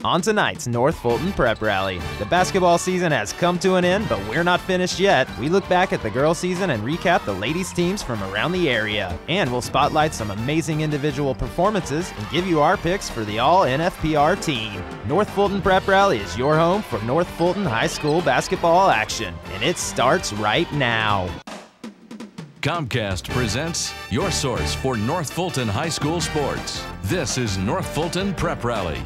On tonight's North Fulton Prep Rally, the basketball season has come to an end, but we're not finished yet. We look back at the girls' season and recap the ladies' teams from around the area. And we'll spotlight some amazing individual performances and give you our picks for the All NFPR Team. North Fulton Prep Rally is your home for North Fulton High School basketball action, and it starts right now. Comcast presents your source for North Fulton High School sports. This is North Fulton Prep Rally.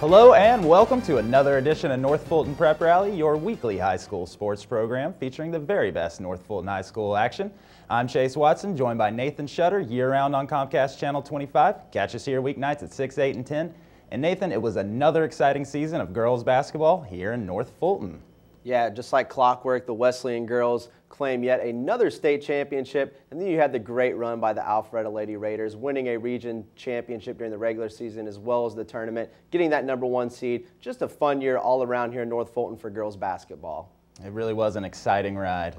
Hello and welcome to another edition of North Fulton Prep Rally, your weekly high school sports program featuring the very best North Fulton High School action. I'm Chase Watson, joined by Nathan Shutter, year-round on Comcast Channel 25. Catch us here weeknights at 6, 8, and 10. And Nathan, it was another exciting season of girls basketball here in North Fulton. Yeah, just like clockwork, the Wesleyan girls claim yet another state championship, and then you had the great run by the Alpharetta Lady Raiders, winning a region championship during the regular season as well as the tournament, getting that #1 seed. Just a fun year all around here in North Fulton for girls basketball. It really was an exciting ride.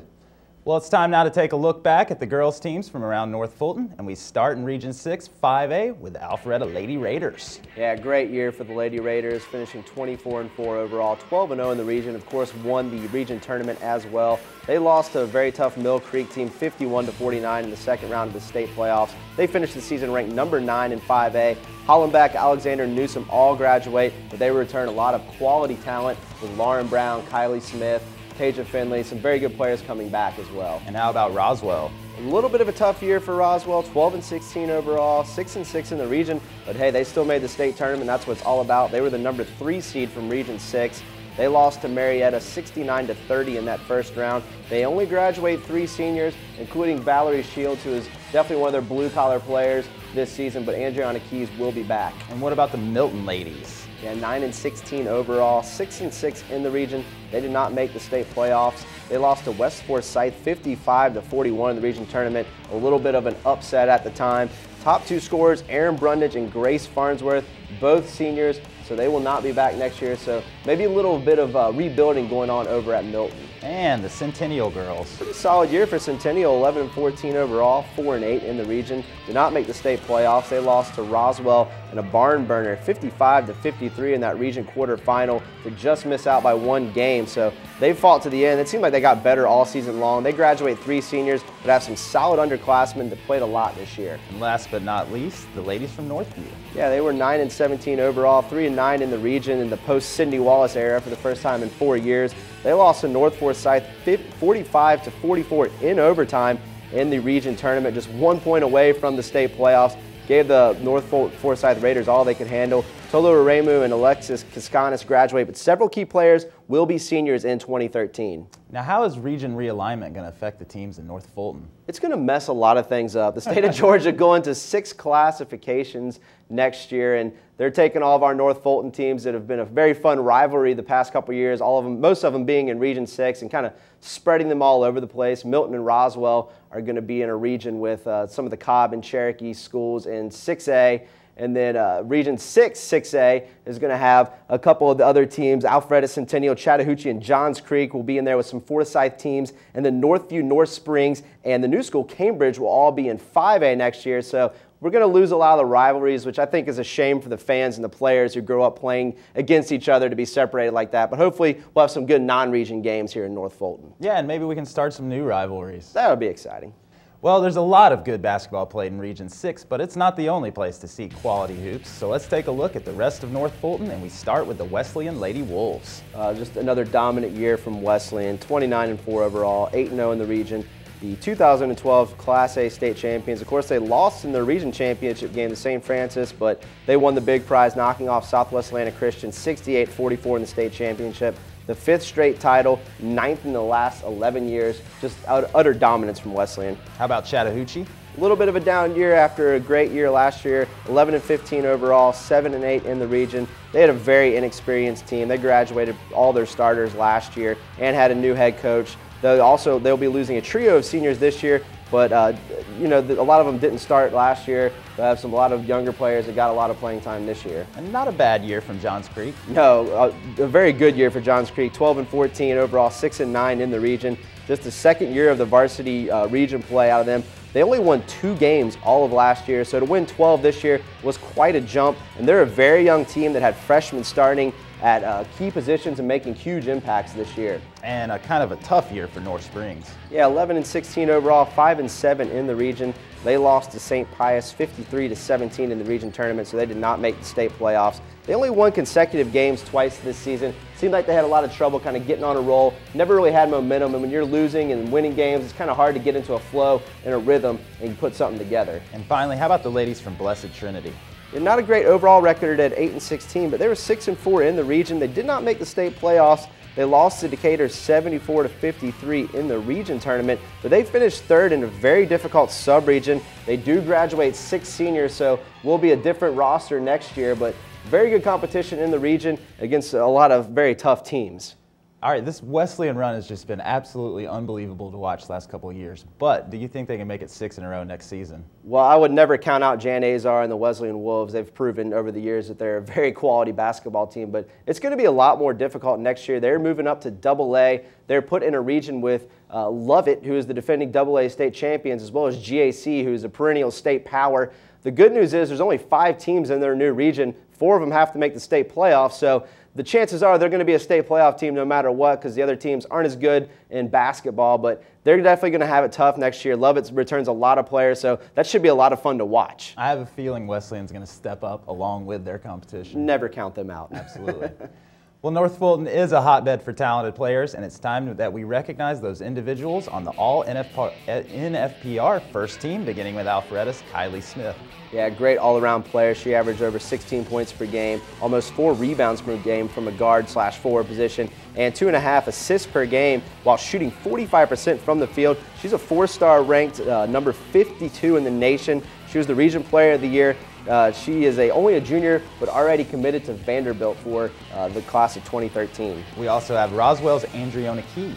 Well, it's time now to take a look back at the girls' teams from around North Fulton, and we start in Region 6, 5A with the Alpharetta Lady Raiders. Yeah, great year for the Lady Raiders, finishing 24-4 overall, 12-0 in the region. Of course, won the region tournament as well. They lost to a very tough Mill Creek team, 51-49 in the second round of the state playoffs. They finished the season ranked #9 in 5A. Hollenbeck, Alexander, and Newsom all graduate, but they return a lot of quality talent with Lauren Brown, Kylie Smith, Tasia Finley, some very good players coming back as well. And how about Roswell? A little bit of a tough year for Roswell, 12-16 overall, 6-6 in the region, but hey, they still made the state tournament. That's what it's all about. They were the #3 seed from Region 6. They lost to Marietta 69-30 in that first round. They only graduate 3 seniors, including Valerie Shields, who is definitely one of their blue-collar players this season, but Andriana Keys will be back. And what about the Milton ladies? Yeah, 9-16 overall, 6-6 in the region. They did not make the state playoffs. They lost to West Forsyth 55-41 in the region tournament. A little bit of an upset at the time. Top 2 scorers, Aaron Brundage and Grace Farnsworth, both seniors, so they will not be back next year. So maybe a little bit of rebuilding going on over at Milton. And the Centennial girls. Pretty solid year for Centennial, 11-14 overall, 4-8 in the region. Did not make the state playoffs. They lost to Roswell in a barn burner, 55-53 in that region quarterfinal to just miss out by 1 game. So they fought to the end. It seemed like they got better all season long. They graduate 3 seniors, but have some solid underclassmen that played a lot this year. And last but not least, the ladies from Northview. Yeah, they were 9-17 overall, 3-9 in the region in the post-Cindy Wallace era for the first time in 4 years. They lost to North Forsyth 45-44 in overtime in the region tournament, just 1 point away from the state playoffs. Gave the North Forsyth Raiders all they could handle. Tolu Aremu and Alexis Kaskanis graduate, but several key players will be seniors in 2013. Now, how is region realignment going to affect the teams in North Fulton? It's going to mess a lot of things up. The state of Georgia going to 6 classifications next year, and they're taking all of our North Fulton teams that have been a very fun rivalry the past couple years, all of them, most of them being in Region 6, and kind of spreading them all over the place. Milton and Roswell are going to be in a region with some of the Cobb and Cherokee schools in 6A. And then Region 6, 6A, is going to have a couple of the other teams. Alpharetta, Centennial, Chattahoochee, and Johns Creek will be in there with some Forsyth teams. And then Northview, North Springs, and the new school, Cambridge, will all be in 5A next year. So we're going to lose a lot of the rivalries, which I think is a shame for the fans and the players who grow up playing against each other to be separated like that. But hopefully we'll have some good non-region games here in North Fulton. Yeah, and maybe we can start some new rivalries. That would be exciting. Well, there's a lot of good basketball played in Region 6, but it's not the only place to see quality hoops. So let's take a look at the rest of North Fulton, and we start with the Wesleyan Lady Wolves. Just another dominant year from Wesleyan, 29-4 overall, 8-0 in the region. The 2012 Class A state champions. Of course, they lost in the region championship game to St. Francis, but they won the big prize, knocking off Southwest Atlanta Christian 68-44 in the state championship. The 5th straight title, 9th in the last 11 years. Just utter dominance from Wesleyan. How about Chattahoochee? A little bit of a down year after a great year last year. 11-15 overall, 7-8 in the region. They had a very inexperienced team. They graduated all their starters last year and had a new head coach. They'll be losing a trio of seniors this year, but you know, a lot of them didn't start last year. They have a lot of younger players that got a lot of playing time this year. And not a bad year from Johns Creek. No, a very good year for Johns Creek. 12-14 overall, 6-9 in the region. Just the second year of the varsity region play out of them. They only won 2 games all of last year, so to win 12 this year was quite a jump. And they're a very young team that had freshmen starting at key positions and making huge impacts this year. And kind of a tough year for North Springs. Yeah, 11-16 overall, 5-7 in the region. They lost to St. Pius 53-17 in the region tournament, so they did not make the state playoffs. They only won consecutive games twice this season. Seemed like they had a lot of trouble kind of getting on a roll, never really had momentum, and when you're losing and winning games, it's kind of hard to get into a flow and a rhythm and put something together. And finally, how about the ladies from Blessed Trinity? Yeah, not a great overall record at 8-16, but they were 6-4 in the region. They did not make the state playoffs. They lost to Decatur 74-53 in the region tournament, but they finished third in a very difficult sub-region. They do graduate 6 seniors, so will be a different roster next year, but very good competition in the region against a lot of very tough teams. All right, this Wesleyan run has just been absolutely unbelievable to watch the last couple of years, but do you think they can make it 6 in a row next season? Well, I would never count out Jan Azar and the Wesleyan Wolves. They've proven over the years that they're a very quality basketball team, but it's going to be a lot more difficult next year. They're moving up to AA. They're put in a region with Lovett, who is the defending AA state champions, as well as GAC, who is a perennial state power. The good news is there's only 5 teams in their new region. 4 of them have to make the state playoffs, so the chances are they're going to be a state playoff team no matter what, because the other teams aren't as good in basketball, but they're definitely going to have it tough next year. Lovett returns a lot of players, so that should be a lot of fun to watch. I have a feeling Wesleyan's going to step up along with their competition. Never count them out. Absolutely. Well, North Fulton is a hotbed for talented players, and it's time that we recognize those individuals on the All NFPR first team, beginning with Alpharetta's Kylie Smith. Yeah, great all-around player. She averaged over 16 points per game, almost 4 rebounds per game from a guard/forward position, and 2.5 assists per game while shooting 45% from the field. She's a 4-star ranked number 52 in the nation. She was the region player of the year. She is only a junior, but already committed to Vanderbilt for the class of 2013. We also have Roswell's Andriona Keys.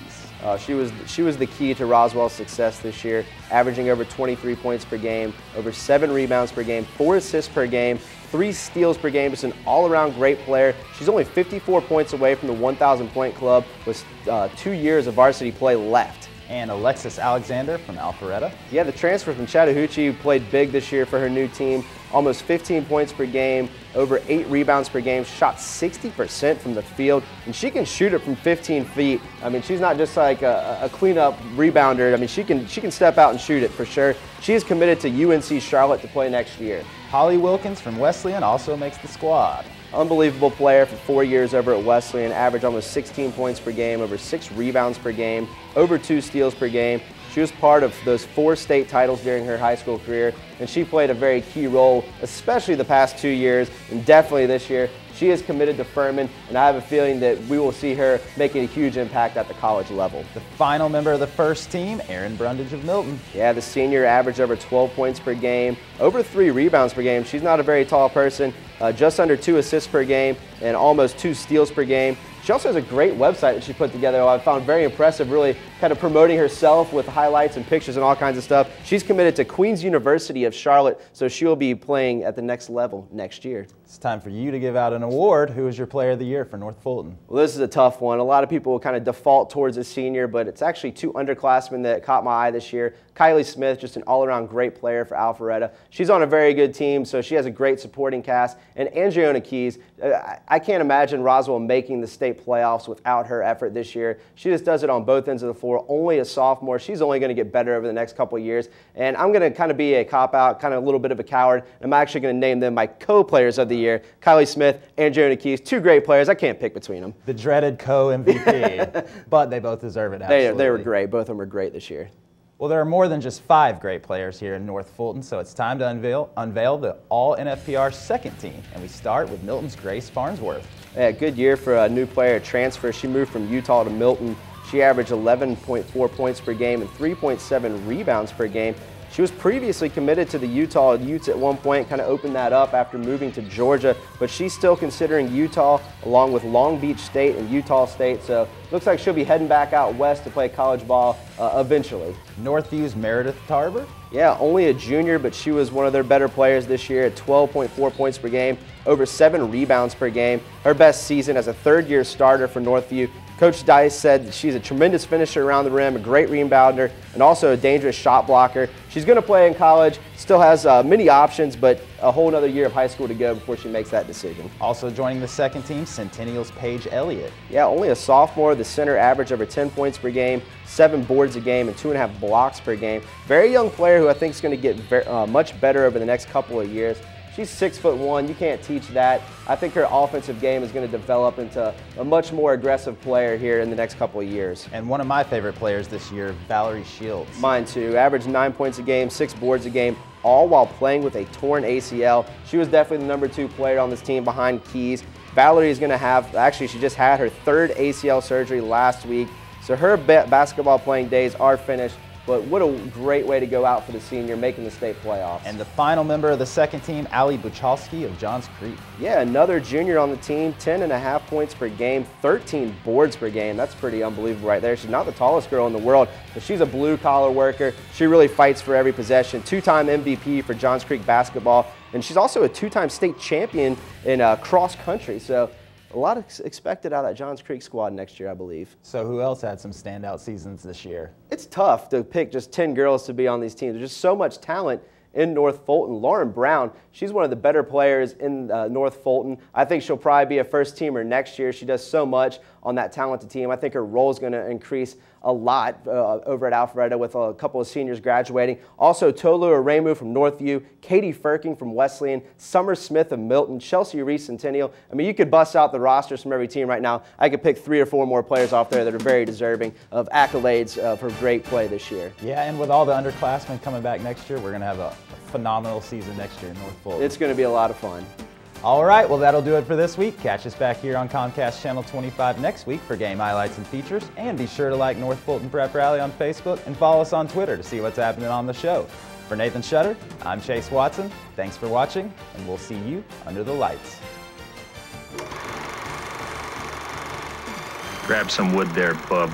She was the key to Roswell's success this year, averaging over 23 points per game, over 7 rebounds per game, 4 assists per game, 3 steals per game. Just an all-around great player. She's only 54 points away from the 1,000-point club with 2 years of varsity play left. And Alexis Alexander from Alpharetta. Yeah, the transfer from Chattahoochee played big this year for her new team. Almost 15 points per game, over 8 rebounds per game, shot 60% from the field, and she can shoot it from 15 feet. I mean, she's not just like a cleanup rebounder. I mean, she can step out and shoot it for sure. She is committed to UNC Charlotte to play next year. Holly Wilkins from Wesleyan also makes the squad. Unbelievable player for 4 years over at Wesleyan, averaged almost 16 points per game, over 6 rebounds per game, over 2 steals per game. She was part of those 4 state titles during her high school career, and she played a very key role, especially the past 2 years, and definitely this year. She is committed to Furman, and I have a feeling that we will see her making a huge impact at the college level. The final member of the first team, Erin Brundage of Milton. Yeah, the senior averaged over 12 points per game, over 3 rebounds per game. She's not a very tall person, just under 2 assists per game, and almost 2 steals per game. She also has a great website that she put together. I found very impressive, really kind of promoting herself with highlights and pictures and all kinds of stuff. She's committed to Queen's University of Charlotte, so she'll be playing at the next level next year. It's time for you to give out an award. Who is your player of the year for North Fulton? Well, this is a tough one. A lot of people will kind of default towards a senior, but it's actually 2 underclassmen that caught my eye this year. Kylie Smith, just an all-around great player for Alpharetta. She's on a very good team, so she has a great supporting cast. And Andriona Keys, I can't imagine Roswell making the state playoffs without her effort this year. She just does it on both ends of the floor. Only a sophomore. She's only going to get better over the next couple of years. And I'm going to kind of be a cop-out, kind of a little bit of a coward. I'm actually going to name them my co-players of the year. Kylie Smith, Andriona Keys, 2 great players. I can't pick between them. The dreaded co-MVP, but they both deserve it, absolutely. They were great. Both of them were great this year. Well, there are more than just 5 great players here in North Fulton, so it's time to unveil the All NFPR second team, and we start with Milton's Grace Farnsworth. Yeah, good year for a new player transfer. She moved from Utah to Milton. She averaged 11.4 points per game and 3.7 rebounds per game. She was previously committed to the Utah Utes at one point, kind of opened that up after moving to Georgia, but she's still considering Utah along with Long Beach State and Utah State, so looks like she'll be heading back out west to play college ball eventually. Northview's Meredith Tarver. Yeah, only a junior, but she was one of their better players this year at 12.4 points per game, over 7 rebounds per game. Her best season as a third-year starter for Northview. Coach Dice said that she's a tremendous finisher around the rim, a great rebounder, and also a dangerous shot blocker. She's going to play in college, still has many options, but a whole other year of high school to go before she makes that decision. Also joining the second team, Centennial's Paige Elliott. Yeah, only a sophomore. The center averaged over 10 points per game, 7 boards a game, and 2.5 blocks per game. Very young player who I think is going to get much better over the next couple of years. She's 6'1". You can't teach that. I think her offensive game is going to develop into a much more aggressive player here in the next couple of years. And one of my favorite players this year, Valerie Shields. Mine too. Averaged 9 points a game, 6 boards a game, all while playing with a torn ACL. She was definitely the #2 player on this team behind Keys. Valerie is going to have, actually she just had her 3rd ACL surgery last week. So her basketball playing days are finished. But what a great way to go out for the senior, making the state playoffs. And the final member of the second team, Allie Buchalski of Johns Creek. Yeah, another junior on the team, 10.5 points per game, 13 boards per game. That's pretty unbelievable right there. She's not the tallest girl in the world, but she's a blue-collar worker. She really fights for every possession. 2-time MVP for Johns Creek basketball, and she's also a 2-time state champion in cross country. So a lot expected out of that Johns Creek squad next year, I believe. So who else had some standout seasons this year? It's tough to pick just 10 girls to be on these teams. There's just so much talent in North Fulton. Lauren Brown, she's one of the better players in North Fulton. I think she'll probably be a first-teamer next year. She does so much on that talented team. I think her role is going to increase a lot over at Alpharetta with a couple of seniors graduating. Also, Tolu Aremu from Northview, Katie Firking from Wesleyan, Summer Smith of Milton, Chelsea Reese Centennial. I mean, you could bust out the rosters from every team right now. I could pick 3 or 4 more players off there that are very deserving of accolades for great play this year. Yeah, and with all the underclassmen coming back next year, we're going to have a phenomenal season next year in North Fulton. It's going to be a lot of fun. All right, well, that'll do it for this week. Catch us back here on Comcast Channel 25 next week for game highlights and features. And be sure to like North Fulton Prep Rally on Facebook and follow us on Twitter to see what's happening on the show. For Nathan Shutter, I'm Chase Watson. Thanks for watching, and we'll see you under the lights. Grab some wood there, bub.